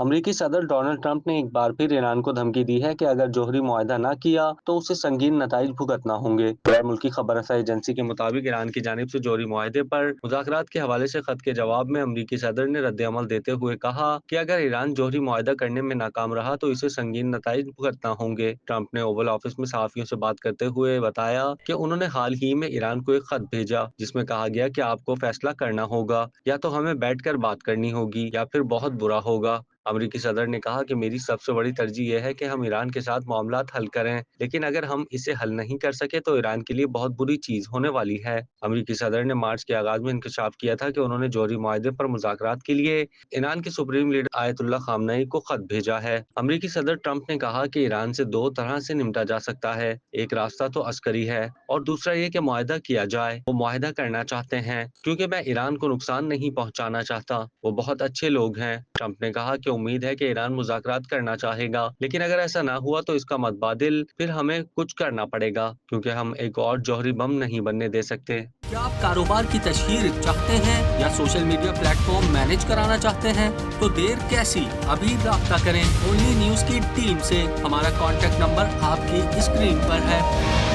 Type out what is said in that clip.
امریکی صدر Donald Trump نے ایک بار پھر ایران کو دھمکی دی ہے کہ اگر جوہری معاہدہ نہ کیا تو اسے سنگین نتائج بھگتنا ہوں گے۔ غیر ملکی خبر رساں ایجنسی کے مطابق ایران کی جانب سے جوہری معاہدے پر مذاکرات کے حوالے سے خط کے جواب میں امریکی صدر نے رد عمل دیتے ہوئے کہا کہ اگر ایران جوہری معاہدہ کرنے میں ناکام رہا تو اسے سنگین نتائج بھگتنا ہوں گے۔ ٹرمپ نے اوول آفس میں صحافیوں سے بات کرتے ہوئے بتایا کہ انہوں نے حال ہی میں ایران کو ایک خط بھیجا جس میں کہا گیا کہ آپ کو فیصلہ کرنا ہوگا، یا تو ہمیں بیٹھ کر بات کرنی ہوگی یا پھر بہت برا ہوگا۔ امریکی صدر نے کہا کہ میری سب سے بڑی ترجیح یہ ہے کہ ہم ایران کے ساتھ معاملات حل کریں، لیکن اگر ہم اسے حل نہیں کر سکے تو ایران کے لیے بہت بری چیز ہونے والی ہے۔ امریکی صدر نے مارچ کے آغاز میں انکشاف کیا تھا کہ انہوں نے جوہری معاہدے پر مذاکرات کے لیے ایران کے سپریم لیڈر آیت اللہ خامنئی کو خط بھیجا ہے۔ امریکی صدر ٹرمپ نے کہا کہ ایران سے دو طرح سے نمٹا جا سکتا ہے، ایک راستہ تو عسکری ہے اور دوسرا یہ کہ معاہدہ کیا جائے۔ وہ معاہدہ کرنا چاہتے ہیں کیونکہ میں ایران کو نقصان نہیں پہنچانا چاہتا، وہ بہت اچھے لوگ ہیں۔ ٹرمپ نے کہا کہ امید ہے کہ ایران مذاکرات کرنا چاہے گا، لیکن اگر ایسا نہ ہوا تو اس کا متبادل پھر ہمیں کچھ کرنا پڑے گا کیونکہ ہم ایک اور جوہری بم نہیں بننے دے سکتے۔ کیا آپ کاروبار کی تشہیر چاہتے ہیں یا social media plate form manage کرانا چاہتے ہیں؟ تو دیر کیسی، ابھی رابطہ کریں اونلی نیوز کی ٹیم سے۔ ہمارا کانٹیکٹ نمبر آپ کی اسکرین پر ہے۔